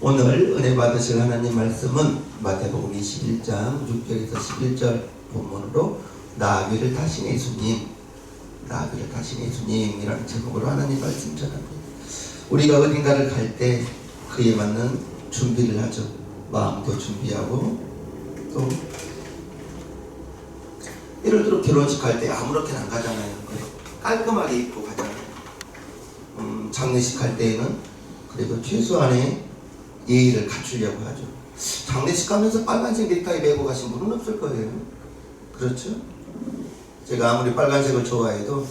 오늘 은혜 받으실 하나님 말씀은 마태복음 21장 6절에서 11절 본문으로 나귀를 타신 예수님, 나귀를 타신 예수님이라는 제목으로 하나님 말씀 전합니다. 우리가 어딘가를 갈 때 그에 맞는 준비를 하죠. 마음도 준비하고, 또 예를 들어 결혼식 갈 때 아무렇게나 안 가잖아요. 깔끔하게 입고 가잖아요. 장례식 할 때에는 그래도 최소한의 예의를 갖추려고 하죠. 장례식 가면서 빨간색 넥타이 메고 가신 분은 없을 거예요. 그렇죠? 제가 아무리 빨간색을 좋아해도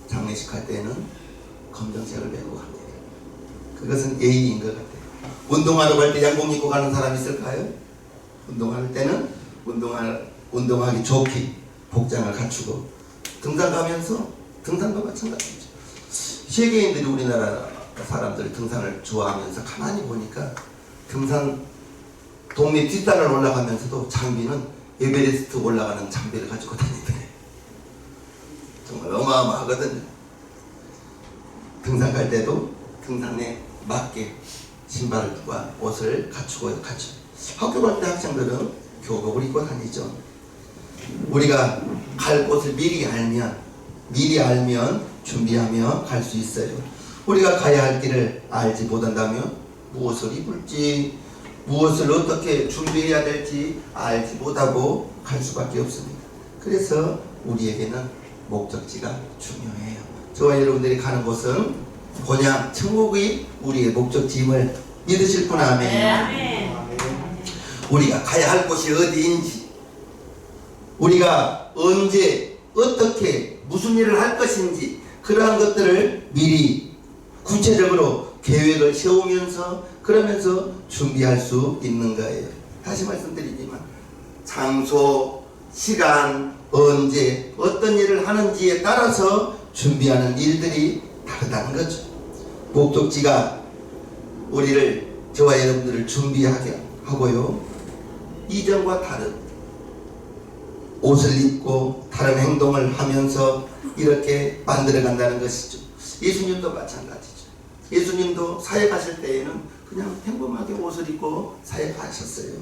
장례식 할 때는 검정색을 메고 갑니다. 그것은 예의인 것 같아요. 운동하러 갈 때 양복 입고 가는 사람 있을까요? 운동할 때는 운동하기 좋게 복장을 갖추고, 등산 가면서 등산도 마찬가지죠. 세계인들이 우리나라 사람들 등산을 좋아하면서 가만히 보니까 등산 동네 뒷산을 올라가면서도 장비는 에베레스트 올라가는 장비를 가지고 다니더래요. 정말 어마어마하거든요. 등산 갈 때도 등산에 맞게 신발과 옷을 갖추고 가죠. 학교 갈 때 학생들은 교복을 입고 다니죠. 우리가 갈 곳을 미리 알면 준비하며 갈 수 있어요. 우리가 가야 할 길을 알지 못한다면 무엇을 입을지, 무엇을 어떻게 준비해야 될지 알지 못하고 갈 수밖에 없습니다. 그래서 우리에게는 목적지가 중요해요. 저와 여러분들이 가는 곳은 본향 천국이 우리의 목적지임을 믿으실 분 아멘. 우리가 가야 할 곳이 어디인지, 우리가 언제 어떻게 무슨 일을 할 것인지, 그러한 것들을 미리 구체적으로 계획을 세우면서 그러면서 준비할 수 있는 거예요. 다시 말씀드리지만 장소, 시간, 언제 어떤 일을 하는지에 따라서 준비하는 일들이 다르다는 거죠. 목적지가 우리를, 저와 여러분들을 준비하게 하고요, 이전과 다른 옷을 입고 다른 행동을 하면서 이렇게 만들어 간다는 것이죠. 예수님도 마찬가지죠. 예수님도 사회 가실 때에는 그냥 평범하게 옷을 입고 사회 가셨어요.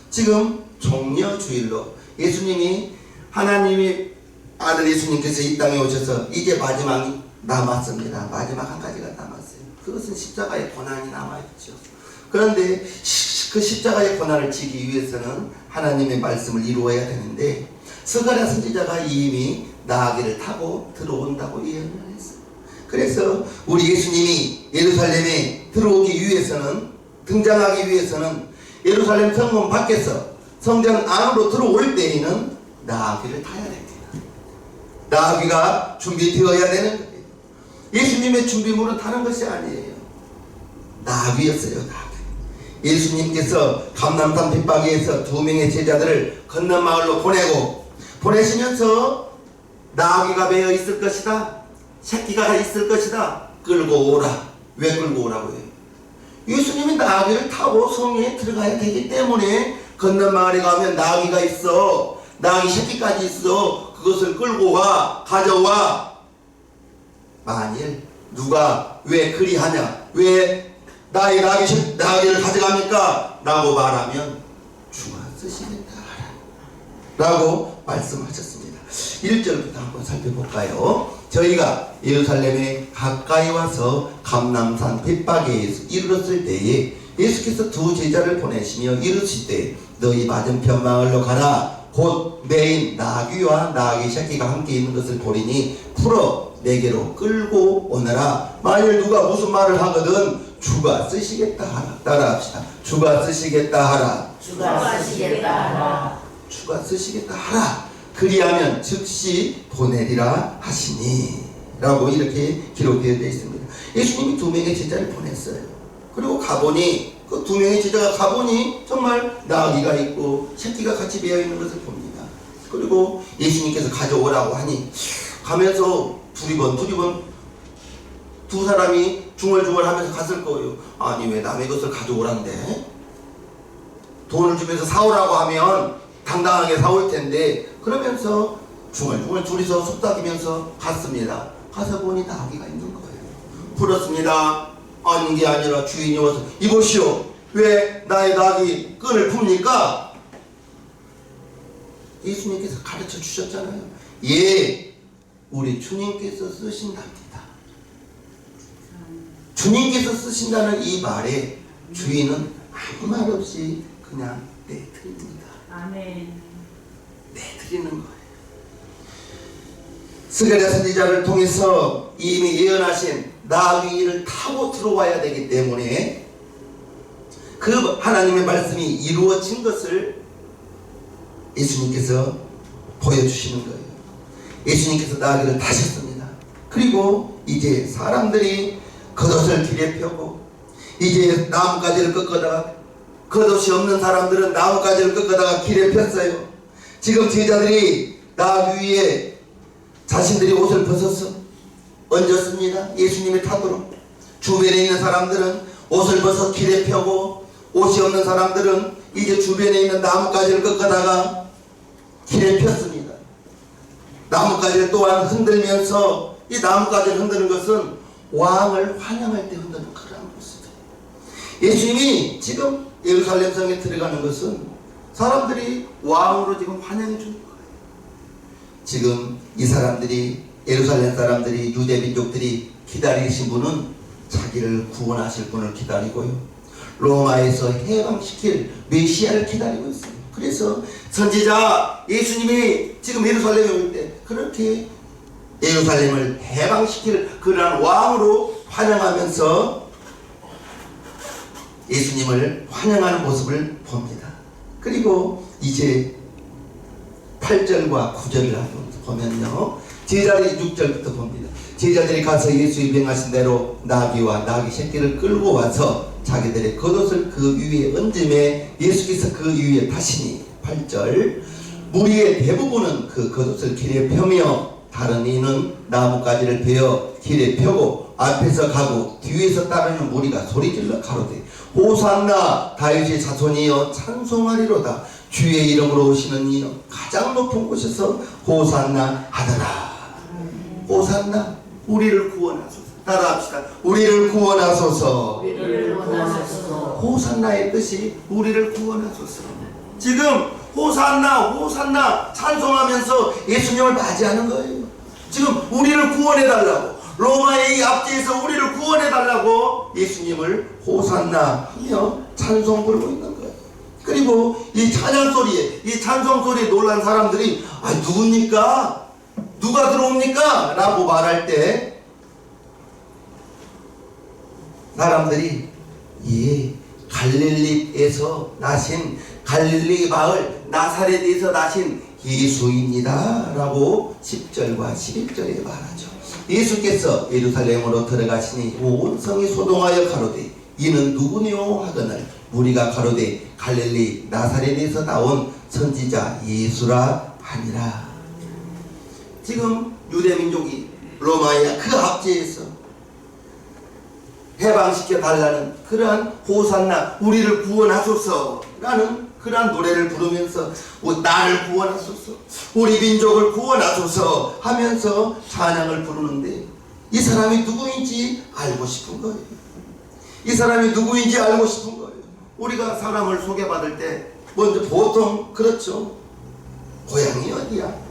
지금 종려주일로 예수님이, 하나님의 아들 예수님께서 이 땅에 오셔서 이제 마지막이 남았습니다. 마지막 한 가지가 남았어요. 그것은 십자가의 고난이 남아있죠. 그런데 그 십자가의 고난을 지기 위해서는 하나님의 말씀을 이루어야 되는데, 스가랴 선지자가 이미 나귀를 타고 들어온다고 예언을 했어요. 그래서 우리 예수님이 예루살렘에 들어오기 위해서는, 등장하기 위해서는 예루살렘 성문 밖에서 성전 안으로 들어올 때에는 나귀를 타야 됩니다. 나귀가 준비되어야 되는 거예요. 예수님의 준비물은 다른 것이 아니에요. 나귀였어요. 나귀. 예수님께서 감람산 벳바기에서 2명의 제자들을 건너 마을로 보내시면서 나귀가 매여 있을 것이다, 새끼가 있을 것이다, 끌고 오라. 왜 끌고 오라고 해요? 예수님이 나귀를 타고 성에 들어가야 되기 때문에 건너 마을에 가면 나귀가 있어, 나귀 새끼까지 있어, 그것을 끌고 와, 가져와. 만일 누가 왜 그리하냐, 왜 나의 나귀를 가져갑니까? 라고 말하면 주가 쓰시겠다 라고 말씀하셨습니다. 1절부터 한번 살펴볼까요? 저희가 예루살렘에 가까이 와서 감람산 벳바게에 이르렀을 때에 예수께서 2 제자를 보내시며 이르시되 너희 맞은편 마을로 가라. 곧 매인 나귀와 나귀 새끼가 함께 있는 것을 보리니 풀어 내게로 끌고 오너라. 만일 누가 무슨 말을 하거든 주가 쓰시겠다 하라. 따라합시다. 주가 쓰시겠다 하라. 주가 쓰시겠다 하라. 주가 쓰시겠다 하라. 그리하면 즉시 보내리라 하시니 라고 이렇게 기록되어 있습니다. 예수님이 2명의 제자를 보냈어요. 그리고 가보니 그 2명의 제자가 가보니 정말 나귀가 있고 새끼가 같이 매여 있는 것을 봅니다. 그리고 예수님께서 가져오라고 하니 가면서 두리번 두 사람이 중얼중얼하면서 갔을 거예요. 아니 왜 남의 것을 가져오란데? 돈을 주면서 사오라고 하면 당당하게 사올 텐데, 그러면서 중얼중얼 둘이서 속삭이면서 갔습니다. 가서 보니 나귀가 있는 거예요. 풀었습니다. 아닌 게 아니라 주인이 와서 이보시오, 왜 나의 낙이 끈을 풉니까? 예수님께서 가르쳐 주셨잖아요. 예, 우리 주님께서 쓰신답니다. 주님께서 쓰신다는 이 말에 주인은 아무 말 없이 그냥 내드립니다. 아멘. 내드리는 거예요. 스가랴 선지자를 통해서 이미 예언하신 나귀를 타고 들어와야 되기 때문에 그 하나님의 말씀이 이루어진 것을 예수님께서 보여주시는 거예요. 예수님께서 나귀를 타셨습니다. 그리고 이제 사람들이 겉옷을 길에 펴고 이제 나뭇가지를 꺾어다가 겉옷이 없는 사람들은 나뭇가지를 꺾어다가 길에 폈어요. 지금 제자들이 나귀 위에 자신들이 옷을 벗어서 얹었습니다. 예수님이 타도록. 주변에 있는 사람들은 옷을 벗어 길에 펴고 옷이 없는 사람들은 이제 주변에 있는 나뭇가지를 꺾어다가 길에 폈습니다. 나뭇가지를 또한 흔들면서 이 나뭇가지를 흔드는 것은 왕을 환영할 때 흔드는 그런 모습이에요. 예수님이 지금 예루살렘 성에 들어가는 것은 사람들이 왕으로 지금 환영해 주는 거예요. 지금 이 사람들이 예루살렘 사람들이 유대 민족들이 기다리신 분은 자기를 구원하실 분을 기다리고요. 로마에서 해방시킬 메시아를 기다리고 있어요. 그래서 선지자 예수님이 지금 예루살렘에 올 때 그렇게 예루살렘을 해방시킬 그러한 왕으로 환영하면서 예수님을 환영하는 모습을 봅니다. 그리고 이제 8절과 9절을 보면요, 제자들이 6절부터 봅니다. 제자들이 가서 예수의 명하신 대로 나귀와 나귀 새끼를 끌고 와서 자기들의 겉옷을 그 위에 얹음에 예수께서 그 위에 타시니 8절 무리의 대부분은 그 겉옷을 길에 펴며 다른 이는 나뭇가지를 베어 길에 펴고 앞에서 가고 뒤에서 따르는 무리가 소리질러 가로되 호산나 다윗의 자손이여 찬송하리로다. 주의 이름으로 오시는 이여 가장 높은 곳에서 호산나 하더라. 호산나, 우리를 구원하소서. 따라합시다. 우리를 구원하소서. 우리를 구원하소서. 호산나의 뜻이 우리를 구원하소서. 지금 호산나 호산나 찬송하면서 예수님을 맞이하는 거예요. 지금 우리를 구원해달라고, 로마의 이 압제에서 우리를 구원해달라고 예수님을 호산나 하며 찬송 부르고 있는 거예요. 그리고 이 찬양 소리에, 이 찬송 소리에 놀란 사람들이 누굽니까? 누가 들어옵니까? 라고 말할 때 사람들이 예, 갈릴리에서 나신, 갈릴리 마을 나사렛에서 나신 예수입니다 라고 10절과 11절에 말하죠. 예수께서 예루살렘으로 들어가시니 온 성이 소동하여 가로되 이는 누구뇨 하거늘 무리가 가로되 갈릴리 나사렛에서 나온 선지자 예수라 하니라. 지금 유대민족이 로마의 그 압제에서 해방시켜 달라는 그러한 호산나, 우리를 구원하소서라는 그러한 노래를 부르면서 나를 구원하소서, 우리 민족을 구원하소서 하면서 찬양을 부르는데 이 사람이 누구인지 알고 싶은 거예요. 이 사람이 누구인지 알고 싶은 거예요. 우리가 사람을 소개받을 때 먼저 보통 그렇죠. 고향이 어디야?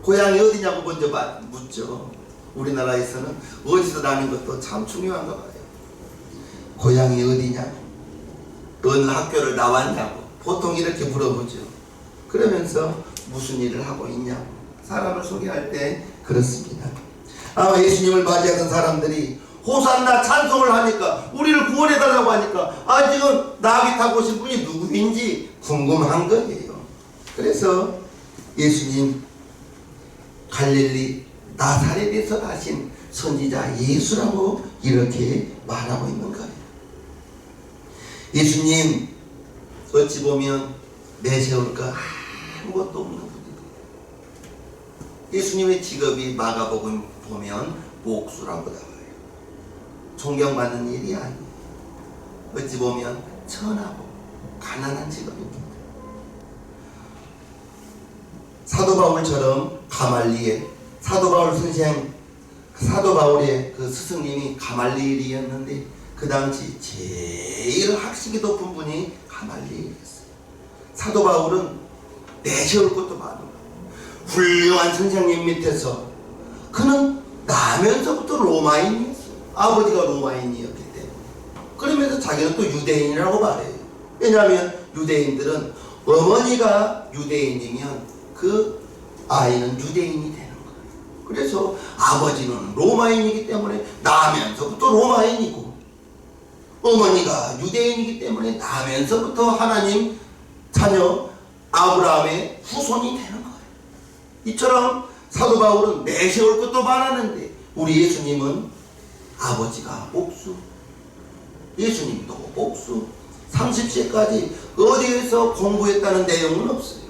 고향이 어디냐고 먼저 묻죠. 우리나라에서는 어디서 나는 것도 참 중요한가 봐요. 고향이 어디냐고, 어느 학교를 나왔냐고 보통 이렇게 물어보죠. 그러면서 무슨 일을 하고 있냐고 사람을 소개할 때 그렇습니다. 아마 예수님을 맞이하던 사람들이 호산나 찬송을 하니까, 우리를 구원해달라고 하니까 지금 나귀 타고 오신 분이 누구인지 궁금한 거예요. 그래서 예수님 갈릴리 나사렛에서 나신 선지자 예수라고 이렇게 말하고 있는 거예요. 예수님 어찌 보면 내세울 거 아무것도 없는 분이에요. 예수님의 직업이 마가복음 보면 목수라고 나와요. 존경받는 일이 아니에요. 어찌 보면 천하고 가난한 직업입니다. 사도 바울처럼 가말리엘, 사도 바울 선생, 사도 바울의 그 스승님이 가말리엘이었는데 그 그 당시 제일 학식이 높은 분이 가말리엘이었어요. 사도 바울은 내세울 것도 많은 거예요. 훌륭한 선생님 밑에서 그는 나면서부터 로마인이었어요. 아버지가 로마인이었기 때문에. 그러면서 자기는 또 유대인이라고 말해요. 왜냐하면 유대인들은 어머니가 유대인이면 그 아이는 유대인이 되는 거예요. 그래서 아버지는 로마인이기 때문에 나면서부터 로마인이고, 어머니가 유대인이기 때문에 나면서부터 하나님 자녀 아브라함의 후손이 되는 거예요. 이처럼 사도 바울은 내세울 것도 많았는데 우리 예수님은 아버지가 복수, 예수님도 복수, 30세까지 어디에서 공부했다는 내용은 없어요.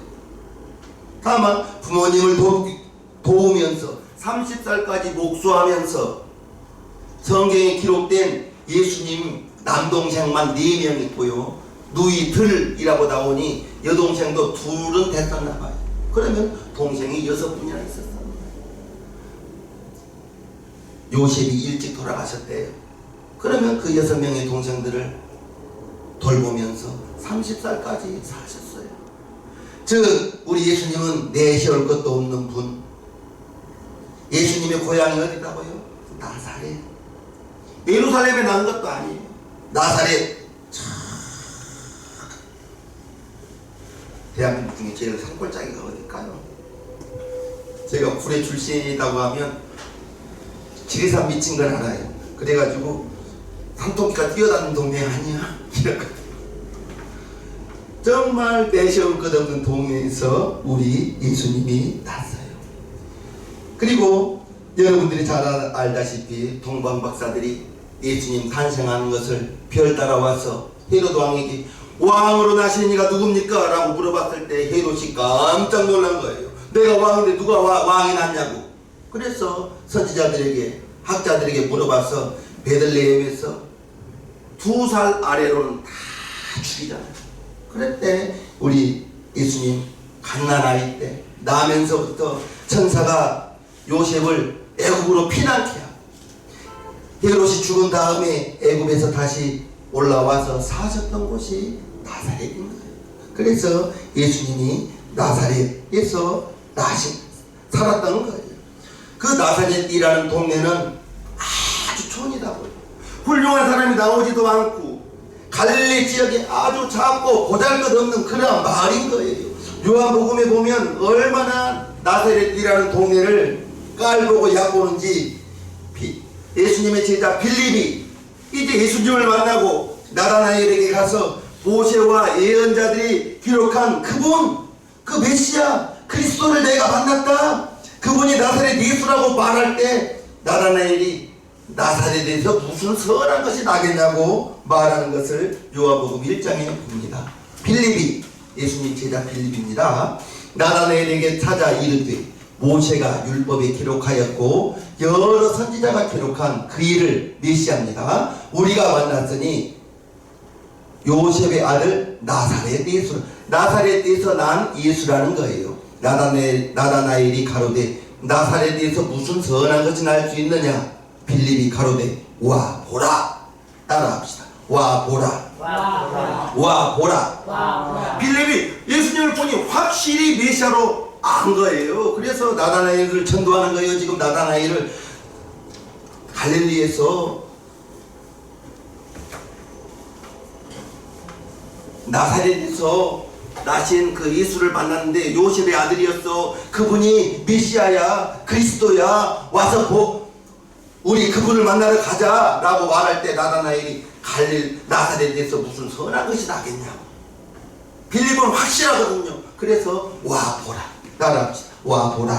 다만 부모님을 도우면서 30살까지 목수하면서 성경에 기록된 예수님 남동생만 4명 있고요, 누이들이라고 나오니 여동생도 둘은 됐었나 봐요. 그러면 동생이 6분이나 있었습니다. 요셉이 일찍 돌아가셨대요. 그러면 그 6명의 동생들을 돌보면서 30살까지 사셨어요. 즉 우리 예수님은 내세울 것도 없는 분. 예수님의 고향이 어디라고요? 나사렛. 예루살렘에 난 것도 아니에요. 나사렛. 대한민국 중에 제일 산골짜기가 어딜까요? 제가 구례 출신이라고 하면 지리산 미친 걸 알아요. 그래가지고 산토끼가 뛰어다니는 동네 아니야? 이랬거든요. 정말 내세울 것 없는 동네에서 우리 예수님이 났어요. 그리고 여러분들이 잘 알다시피 동방 박사들이 예수님 탄생하는 것을 별 따라와서 헤롯 왕에게 왕으로 나신 이가 누굽니까? 라고 물어봤을 때 헤롯이 깜짝 놀란 거예요. 내가 왕인데 누가 왕이 났냐고. 그래서 선지자들에게, 학자들에게 물어봐서 베들레헴에서 2살 아래로는 다 죽이잖아요. 그랬대 우리 예수님 갓난아이 때 나면서부터 천사가 요셉을 애굽으로 피난케 하고, 헤롯이 죽은 다음에 애굽에서 다시 올라와서 사셨던 곳이 나사렛인 거예요. 그래서 예수님이 나사렛에서 살았던 거예요. 그 나사렛이라는 동네는 아주 촌이다고요. 훌륭한 사람이 나오지도 않고 갈릴리 지역에 아주 작고 보잘것없는 그런 마을인 거예요. 요한복음에 보면 얼마나 나사렛이라는 동네를 깔보고 얕보는지, 예수님의 제자 빌립이 이제 예수님을 만나고 나다나엘에게 가서 모세와 예언자들이 기록한 그분, 그 메시아 그리스도를 내가 만났다, 그분이 나사렛 예수라고 말할 때 나다나엘이 나사렛에서 무슨 선한 것이 나겠냐고 말하는 것을 요한복음 1장에 봅니다. 빌립이, 예수님 제자 빌립입니다. 나다나엘에게 찾아 이르되 모세가 율법에 기록하였고 여러 선지자가 기록한 그 일을 메시아입니다. 우리가 만났으니 요셉의 아들 나사렛 예수, 나사렛에서 난 예수라는 거예요. 나다나엘이 가로되 나사렛에서 무슨 선한 것이 날 수 있느냐? 빌립이 가로되 와 보라. 따라합시다. 와 보라. 와 보라. 빌립이 예수님을 보니 확실히 메시아로 안 거예요. 그래서 나다나엘을 전도하는 거예요. 지금 나다나엘을 갈릴리에서 나사렛에서 나신 그 예수를 만났는데 요셉의 아들이었어. 그분이 메시아야, 그리스도야, 와서 우리 그분을 만나러 가자 라고 말할 때 나다나엘이 나사렛에서 무슨 선한 것이 나겠냐고. 빌립은 확실하거든요. 그래서 와 보라. 따라합시다. 와 보라.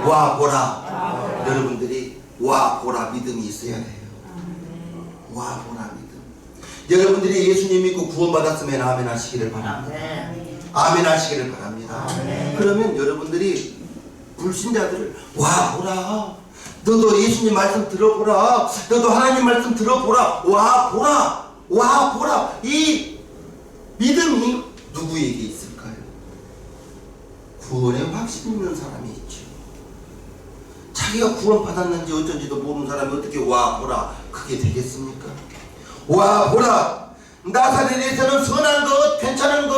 와 보라. 여러분들이 와 보라 믿음이 있어야 돼요. 와 보라 믿음. 여러분들이 예수님 믿고 구원받았으면 아멘 하시기를 바랍니다. 아멘 하시기를 바랍니다. 그러면 여러분들이 불신자들을 와 보라. 너도 예수님 말씀 들어보라. 너도 하나님 말씀 들어보라. 와 보라. 와 보라. 이 믿음이 누구에게 있을까요? 구원에 확신 있는 사람이 있죠. 자기가 구원 받았는지 어쩐지도 모르는 사람이 어떻게 와 보라 그게 되겠습니까? 와 보라, 나사렛에서는 선한 것 괜찮은 것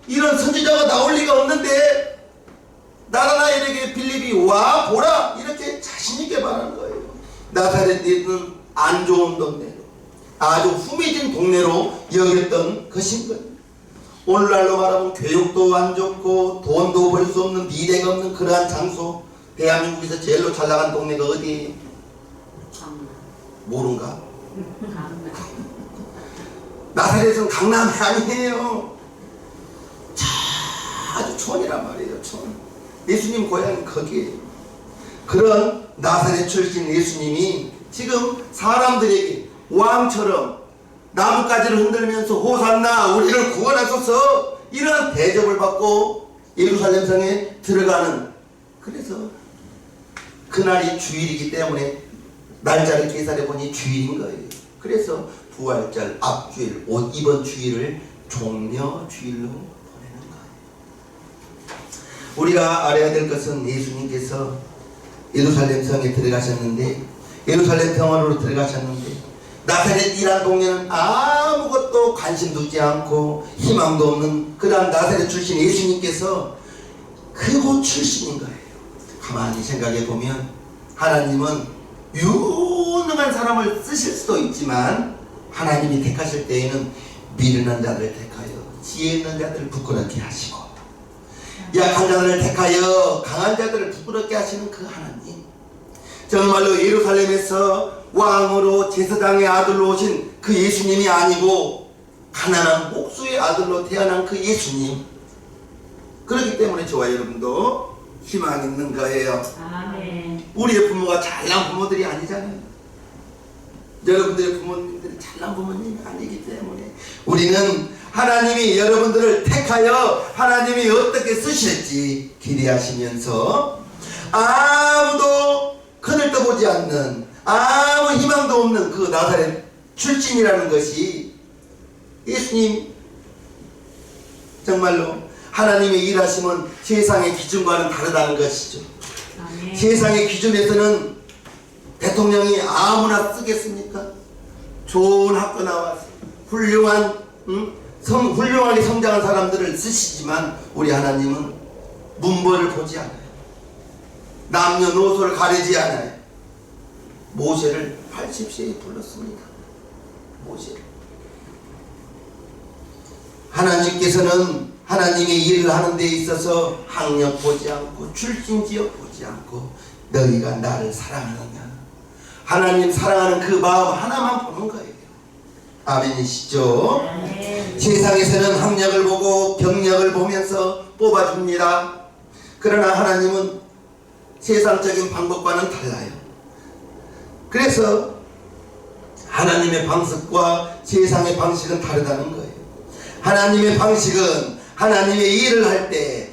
이런 선지자가 나올 리가 없는데 나다나엘에게 빌립이 와 보라 이렇게 자신있게 말하는 거예요. 나사렛은 안 좋은 동네로, 아주 후미진 동네로 여겼던 것인 거예요. 오늘날로 말하면 교육도 안 좋고 돈도 벌 수 없는, 미래가 없는 그러한 장소. 대한민국에서 제일로 잘 나간 동네가 어디예요? 모른가? 나사렛은 강남이 아니에요. 아주 촌이란 말이에요. 촌. 예수님 고향이 거기에요. 그런 나사렛 출신 예수님이 지금 사람들에게 왕처럼 나뭇가지를 흔들면서 호산나 우리를 구원하소서 이런 대접을 받고 예루살렘 성에 들어가는, 그래서 그날이 주일이기 때문에 날짜를 계산해 보니 주일인 거예요. 그래서 부활절 앞주일, 이번 주일을 종려주일로 보내는 거예요. 우리가 알아야 될 것은 예수님께서 예루살렘 성에 들어가셨는데, 예루살렘 성으로 들어가셨는데 나사렛이란 동네는 아무것도 관심 두지 않고 희망도 없는 그런 나사렛 출신 예수님께서 그곳 출신인 거예요. 가만히 생각해 보면 하나님은 유능한 사람을 쓰실 수도 있지만 하나님이 택하실 때에는 미련한 자들을 택하여 지혜 있는 자들을 부끄럽게 하시고 약한 자들을 택하여 강한 자들을 부끄럽게 하시는 그 하나님, 정말로 예루살렘에서 왕으로 제사장의 아들로 오신 그 예수님이 아니고 가난한 목수의 아들로 태어난 그 예수님, 그렇기 때문에 저와 여러분도 희망이 있는 거예요. 아멘. 우리의 부모가 잘난 부모들이 아니잖아요. 여러분들의 부모님들이 잘난 부모님이 아니기 때문에 우리는 하나님이 여러분들을 택하여 하나님이 어떻게 쓰실지 기대하시면서 아무도 거들떠보지 않는, 아무 희망도 없는 그 나사렛 출신이라는 것이 예수님, 정말로 하나님의 일하심은 세상의 기준과는 다르다는 것이죠. 아멘. 세상의 기준에서는 대통령이 아무나 쓰겠습니까? 좋은 학교 나와서 훌륭한 훌륭하게 성장한 사람들을 쓰시지만 우리 하나님은 문벌을 보지 않아요. 남녀노소를 가리지 않아요. 모세를 80세에 불렀습니다. 모세를. 하나님께서는 하나님의 일을 하는 데 있어서 학력 보지 않고 출신 지역 보지 않고 너희가 나를 사랑하느냐, 하나님 사랑하는 그 마음 하나만 보는 거예요. 아멘이시죠? 아멘. 세상에서는 학력을 보고 경력을 보면서 뽑아줍니다. 그러나 하나님은 세상적인 방법과는 달라요. 그래서 하나님의 방식과 세상의 방식은 다르다는 거예요. 하나님의 방식은 하나님의 일을 할 때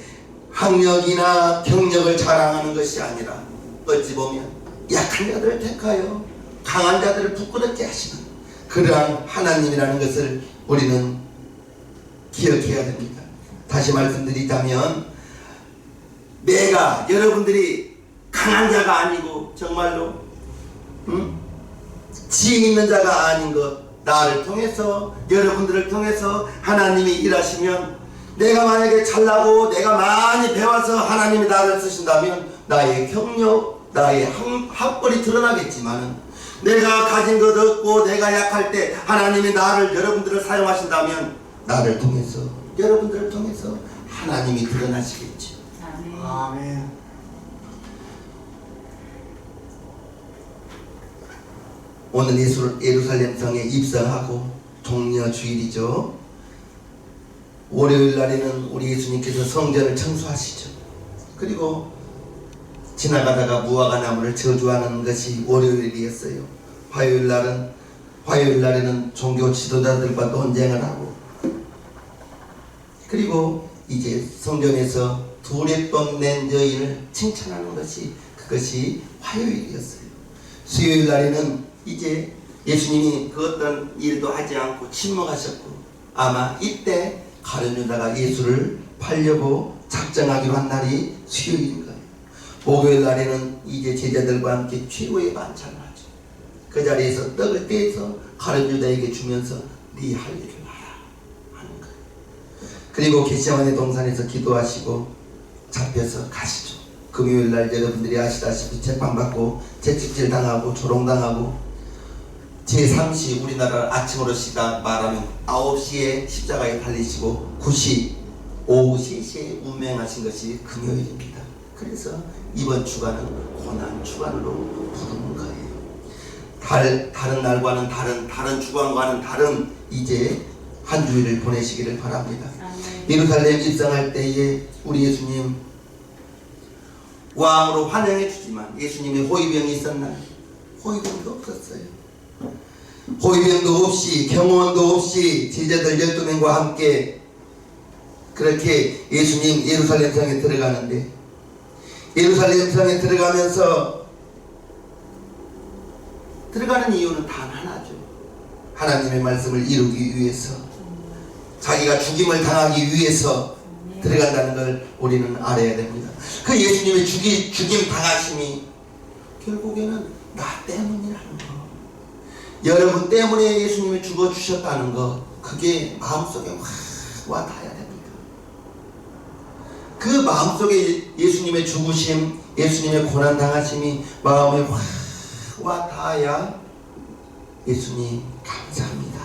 학력이나 경력을 자랑하는 것이 아니라 어찌 보면 약한 자들을 택하여 강한 자들을 부끄럽게 하시는 그러한 하나님이라는 것을 우리는 기억해야 됩니다. 다시 말씀드리자면 내가, 여러분들이 강한 자가 아니고 정말로 지혜 있는 자가 아닌 것, 나를 통해서, 여러분들을 통해서 하나님이 일하시면, 내가 만약에 잘나고 내가 많이 배워서 하나님이 나를 쓰신다면 나의 경력, 나의 학벌이 드러나겠지만, 내가 가진 것 없고 내가 약할 때 하나님이 나를, 여러분들을 사용하신다면 나를 통해서, 여러분들을 통해서 하나님이 드러나시겠죠. 아멘. 아멘. 오늘 예루살렘 성에 입성하고 종려주일이죠. 월요일 날에는 우리 예수님께서 성전을 청소하시죠. 그리고 지나가다가 무화과 나무를 저주하는 것이 월요일이었어요. 화요일 날에는 종교 지도자들과 논쟁을 하고, 그리고 이제 성전에서 두레돈 낸 여인을 칭찬하는 것이, 그것이 화요일이었어요. 수요일 날에는 이제 예수님이 그 어떤 일도 하지 않고 침묵하셨고, 아마 이때 가룟 유다가 예수를 팔려고 작정하기로 한 날이 수요일인 거예요. 목요일 날에는 이제 제자들과 함께 최후의 만찬을 하죠. 그 자리에서 떡을 떼서 가룟 유다에게 주면서 네 할 일을 하라 하는 거예요. 그리고 겟세마네 동산에서 기도하시고 잡혀서 가시죠. 금요일날 여러분들이 아시다시피 재판받고 채찍질 당하고 조롱당하고 제3시 우리나라 아침으로 시다 말하면 9시에 십자가에 달리시고 9시 오후 3시에 운명하신 것이 금요일입니다. 그래서 이번 주간은 고난 주간으로 부르는 거예요. 다른 날과는 다른 주간과는 다른 이제 한 주일을 보내시기를 바랍니다. 예루살렘 입성할 때에 우리 예수님 왕으로 환영해 주지만 예수님의 호위병이 있었나요? 호위병도 없었어요. 호위병도 없이 경호원도 없이 제자들 12명과 함께 그렇게 예수님 예루살렘 성에 들어가는데 예루살렘 성에 들어가면서 들어가는 이유는 단 하나죠. 하나님의 말씀을 이루기 위해서 자기가 죽임을 당하기 위해서 들어간다는 걸 우리는 알아야 됩니다. 그 예수님의 죽임 당하심이 결국에는 나 때문이라는 거, 여러분 때문에 예수님이 죽어주셨다는 거, 그게 마음속에 확 와닿아야 됩니다. 그 마음속에 예수님의 죽으심, 예수님의 고난 당하심이 마음에 확 와닿아야 예수님 감사합니다,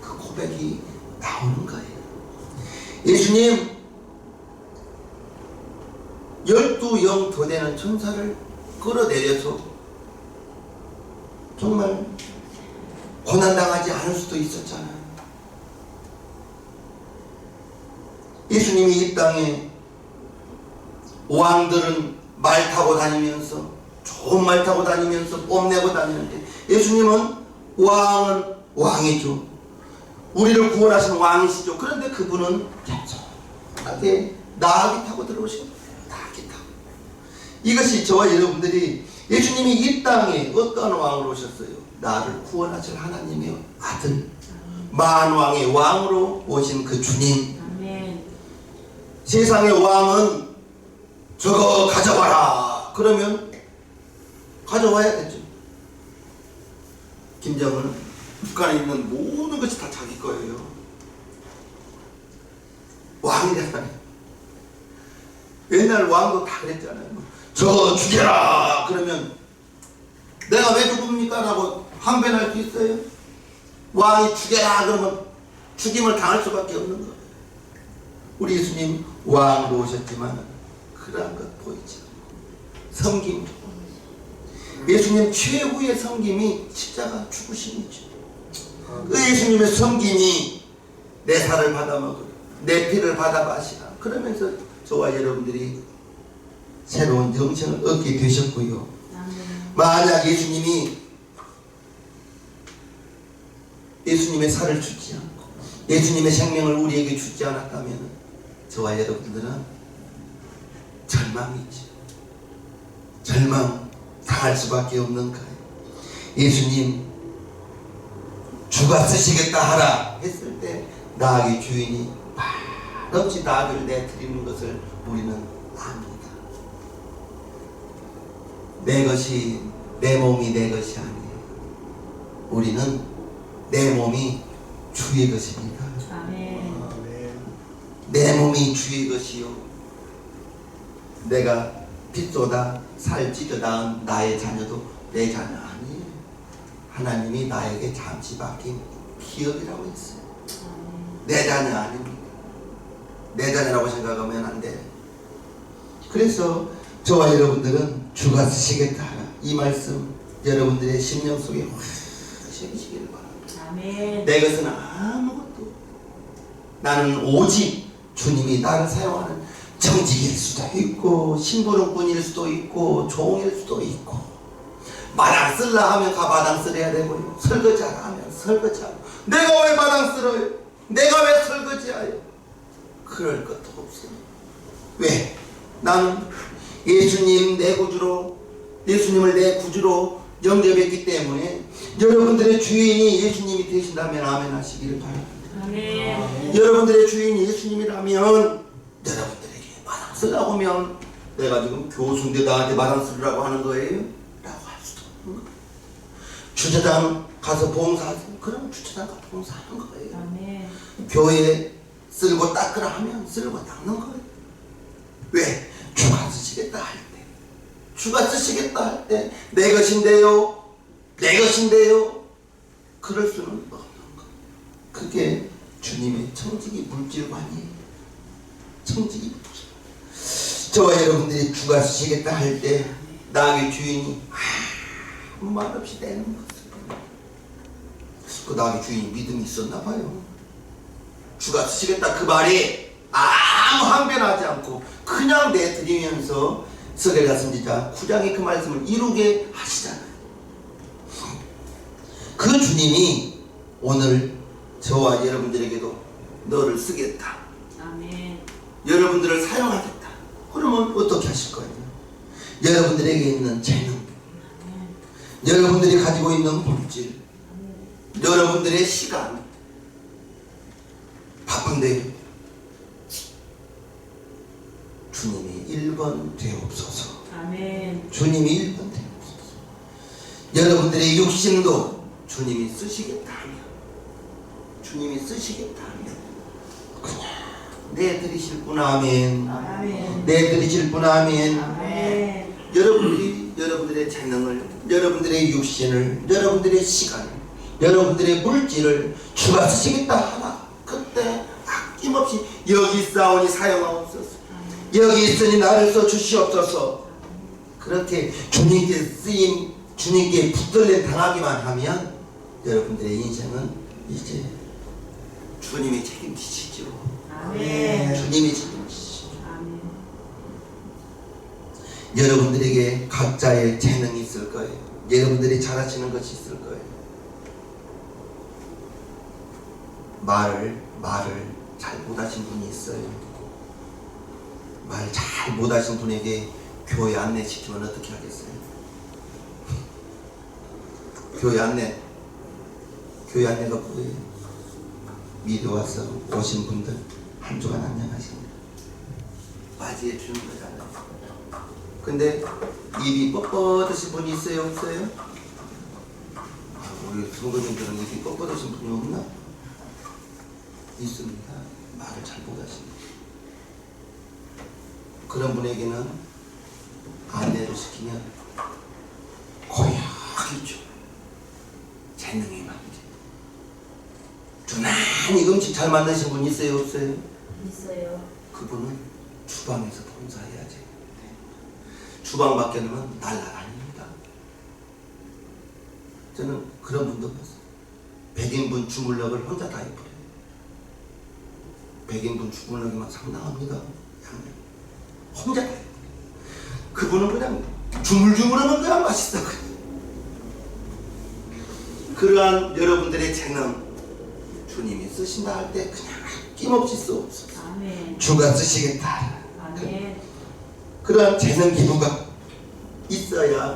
그 고백이 나오는 거예요. 예수님 12영 더 되는 천사를 끌어내려서 정말 고난당하지 않을 수도 있었잖아요. 예수님이 이 땅에 왕들은 말 타고 다니면서 좋은 말 타고 다니면서 뽐내고 다니는데 예수님은 왕이죠. 우리를 구원하신 왕이시죠. 그런데 그분은 겸손하게 나귀 타고 들어오시고 나귀 타고. 이것이 저와 여러분들이 예수님이 이 땅에 어떤 왕으로 오셨어요? 나를 구원하실 하나님의 아들, 만왕의 왕으로 오신 그 주님. 아멘. 세상의 왕은 저거 가져와라 그러면 가져와야겠죠. 김정은 북한에 있는 모든 것이 다 자기 거예요. 왕이잖아요. 옛날 왕도 다 그랬잖아요. 저거 죽여라 그러면 내가 왜 죽습니까? 라고 항변할 수 있어요? 왕이 죽여라 그러면 죽임을 당할 수밖에 없는 거예요. 우리 예수님 왕으로 오셨지만 그러한 것 보이죠. 섬김. 예수님 최후의 섬김이 십자가 죽으심이죠. 그 예수님의 섬김이 내 살을 받아먹으라, 내 피를 받아 마시라. 그러면서 저와 여러분들이 새로운 영생을 얻게 되셨고요. 만약 예수님의 살을 주지 않고 예수님의 생명을 우리에게 주지 않았다면 저와 여러분들은 절망이죠. 절망 당할 수밖에 없는 거예요. 예수님 주가 쓰시겠다 하라 했을 때 나귀 주인이 말없이 나귀를 내드리는 것을 우리는 압니다. 내 것이, 내 몸이 내 것이 아니에요. 우리는 내 몸이 주의 것입니다. 아멘. 내 몸이 주의 것이요, 내가 핏 쏟아 살 찢어 낳은 나의 자녀도 내 자녀 아니에요. 하나님이 나에게 잠시 맡긴 기업이라고 했어요. 내 자녀 아닙니다. 내 자녀라고 생각하면 안 돼요. 그래서 저와 여러분들은 주가 쓰시겠다 하라, 이 말씀 여러분들의 심령 속에 확 새기시기를 바랍니다. 아멘. 내 것은 아무것도, 나는 오직 주님이 나를 사용하는 정직일 수도 있고 심부름꾼일 수도 있고 종일 수도 있고, 마당 쓸라 하면 가 마당 쓸어야 되고요, 설거지하라 하면 설거지하고, 내가 왜 마당 쓸어요? 내가 왜 설거지해요? 그럴 것도 없어요. 왜? 나는 예수님 내 구주로, 예수님을 내 구주로 영접했기 때문에 여러분들의 주인이 예수님이 되신다면 아멘 하시기를 바랍니다. 아멘. 여러분들의 주인이 예수님이라면 여러분들에게 마당 쓰라고 하면 내가 지금 교수인데 나한테 마당 쓰라고 하는 거예요? 라고 할 수도 없는 거예요. 주차장 가서 봉사하세요. 그럼 주차장 가서 봉사하는 거예요. 아멘. 교회 쓸고 닦으라 하면 쓸고 닦는 거예요. 왜? 주가 쓰시겠다 할 때, 주가 쓰시겠다 할 때 내 것인데요, 내 것인데요, 그럴 수는 없는 거. 그게 주님의 청지기 물질관이에요. 청지기 물질. 저와 여러분들이 주가 쓰시겠다 할 때 나의 주인이 아무 말 없이 내는 것을, 그 나의 주인이 믿음이 있었나 봐요. 주가 쓰시겠다 그 말이 아무 항변하지 않고 그냥 내드리면서 스가랴 선지자 9장의 그 말씀을 이루게 하시잖아요. 그 주님이 오늘 저와 여러분들에게도 너를 쓰겠다, 아멘. 여러분들을 사용하겠다. 그러면 어떻게 하실 거예요? 여러분들에게 있는 재능, 여러분들이 가지고 있는 물질, 여러분들의 시간, 바쁜데 주님이 1번 되옵소서. 아멘. 주님이 1번 되옵소서. 여러분들의 육신도 주님이 쓰시겠다 하면, 주님이 쓰시겠다 하면 그냥 내드리실구나. 아멘. 아멘. 내드리실구나. 아멘. 아멘. 여러분들이 여러분들의 재능을, 여러분들의 육신을, 여러분들의 시간을, 여러분들의 물질을 주가 쓰시겠다 하나, 그때 아낌없이 여기 있사오니 사용하옵소서, 여기 있으니 나를 써 주시옵소서. 그렇게 주님께 쓰임, 주님께 붙들려 당하기만 하면 여러분들의 인생은 이제 주님이 책임지시죠. 아멘. 주님이 책임지시죠. 아멘. 여러분들에게 각자의 재능이 있을 거예요. 여러분들이 잘하시는 것이 있을 거예요. 말을 잘 못하신 분이 있어요. 말 잘 못하신 분에게 교회 안내시키면 어떻게 하겠어요? 교회 안내가 뭐예요? 미리 와서 오신 분들 한 주간 안녕하십니다, 맞이해 주는 거잖아요. 근데 입이 뻣뻣하신 분이 있어요, 없어요? 우리 성도님들은 입이 뻣뻣하신 분이 없나? 있습니다. 말을 잘 못하십니다. 그런 분에게는 안내를 시키면 고약이죠. 재능이 많죠. 주난히 음식 잘 만드신 분 있어요, 없어요? 있어요. 그분은 주방에서 봉사해야지. 주방 밖에 나면 날라다닙니다. 저는 그런 분도 봤어요. 100인분 주물럭을 혼자 다 해버려요. 100인분 주물럭이면 상당합니다. 양념. 혼자 다 해버려요. 그분은 그냥 주물주물하면 그냥 맛있어. 그러한 여러분들의 재능 주님이 쓰신다 할 때 그냥 아낌없이 쓰옵소서. 아멘. 주가 쓰시겠다. 아멘. 그러한 재능 기부가 있어야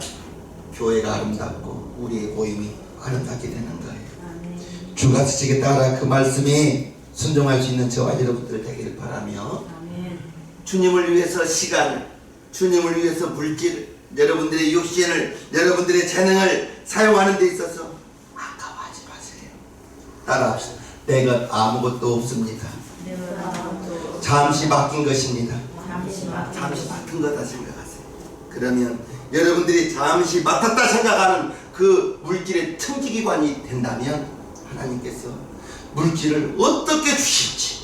교회가 아름답고 우리의 모임이 아름답게 되는 거예요. 아멘. 주가 쓰시겠다 하라 그 말씀에 순종할 수 있는 저와 여러분들 되기를 바라며, 아멘. 주님을 위해서 시간, 주님을 위해서 물질, 여러분들의 육신을, 여러분들의 재능을 사용하는 데 있어서 아까워하지 마세요. 따라합시다. 내가 아무것도 없습니다. 내가 아무도 잠시 맡긴 것입니다. 잠시 맡은 거다 생각하세요. 그러면 여러분들이 잠시 맡았다 생각하는 그 물질의 틈기기관이 된다면 하나님께서 물질을 어떻게 주실지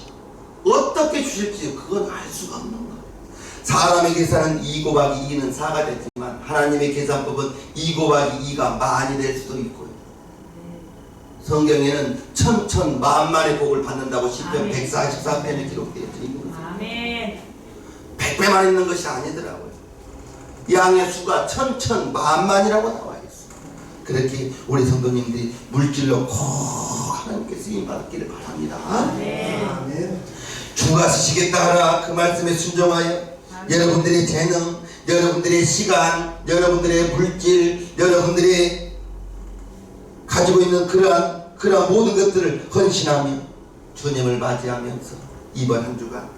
그건 알 수가 없는 거예요. 사람의 계산은 2 곱하기 2는 4가 되지만 하나님의 계산법은 2 곱하기 2가 만이 될 수도 있고요. 성경에는 천만의 복을 받는다고 시편 144편에 기록되어 있는 거예요. 아멘. 100배만 있는 것이 아니더라고요. 양의 수가 천만이라고 나와 있어요. 그렇게 우리 성도님들이 물질로 꼭 하나님께 쓰임 받기를 바랍니다. 아멘. 주가 쓰시겠다 하라 그 말씀에 순종하여 여러분들의 재능, 여러분들의 시간, 여러분들의 물질, 여러분들의 가지고 있는 그러한 모든 것들을 헌신하며 주님을 맞이하면서 이번 한 주간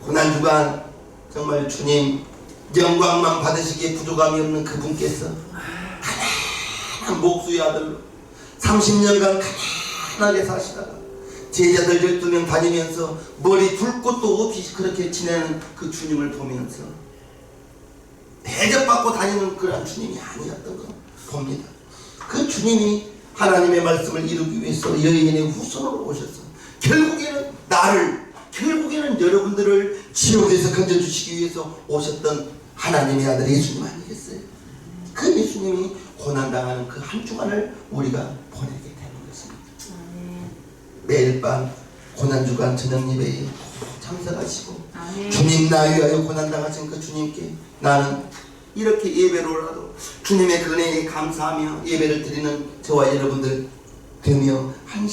고난주간 정말 주님 영광만 받으시기에 부족함이 없는 그분께서 착한 목수의 아들로 30년간 가난하게 사시다가 제자들 12명 다니면서 머리 둘 곳도 없이 그렇게 지내는 그 주님을 보면서 대접받고 다니는 그런 주님이 아니었던 거 봅니다. 그 주님이 하나님의 말씀을 이루기 위해서 여인의 후손으로 오셔서 결국에는 여러분들을 지옥에서 건져주시기 위해서 오셨던 하나님의 아들 예수님 아니겠어요? 그 예수님이 고난당하는 그 한 주간을 우리가 보내게 되는 것입니다. 매일 밤 고난주간 저녁 예배에 참석하시고 주님 나 위하여 고난당하신 그 주님께 나는 이렇게 예배로라도 주님의 은혜에 감사하며 예배를 드리는 저와 여러분들 되며 한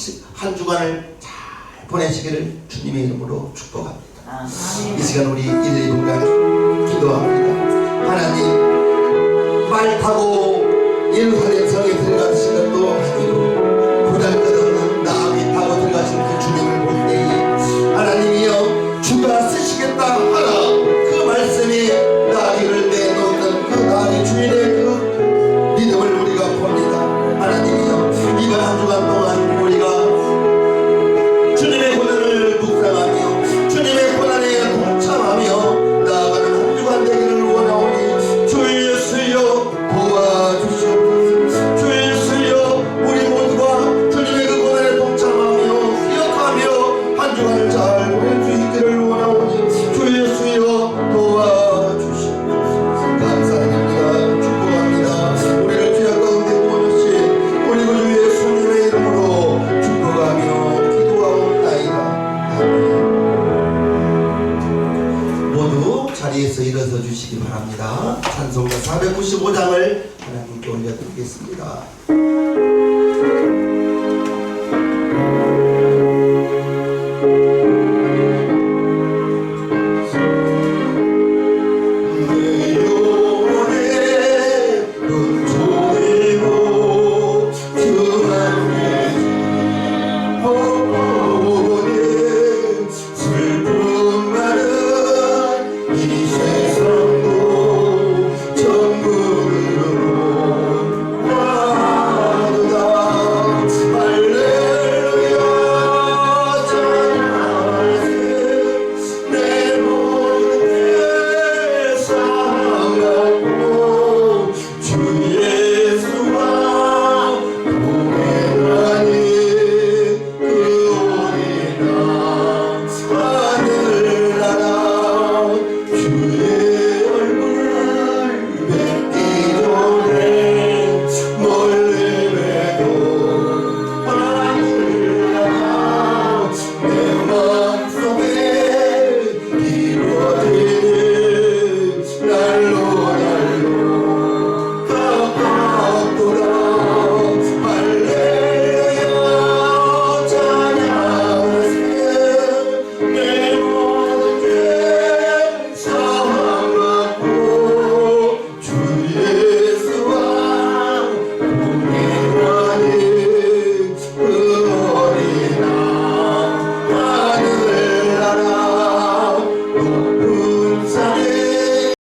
주간을 잘 보내시기를 주님의 이름으로 축복합니다. 이 시간 우리 1, 2분간 기도합니다. 하나님, 말 타고 예루살렘 성에 들어가신 것도 아니고 보잘것없는 나귀 타고 들어가신 그 주님을 볼 때에 하나님이여 주가 쓰시겠다 하라 그 말씀에 나귀를 내놓는 그 나귀 주인의 그 믿음을 우리가 봅니다. 하나님이여 이번 한 주간 동안 우리가 주님의 고난을 묵상하며 주님의 고난에 동참하며 나아가는 한 주간 되기를 원하오니 주 예수여 도와주시옵소서. 주 예수여 우리 모두가 주님의 그 고난에 동참하며 기억하며 한 주간을 잘 보낼 수 있기를 원하오니 주 예수여 도와주시옵소서. 감사드립니다. 축복합니다. 우리를 죄악 가운데 구원하신 우리 구주 예수님의 이름으로 축복하며 모두 자리에서 일어서 주시기 바랍니다. 찬송가 495장을 하나님께 올려드리겠습니다.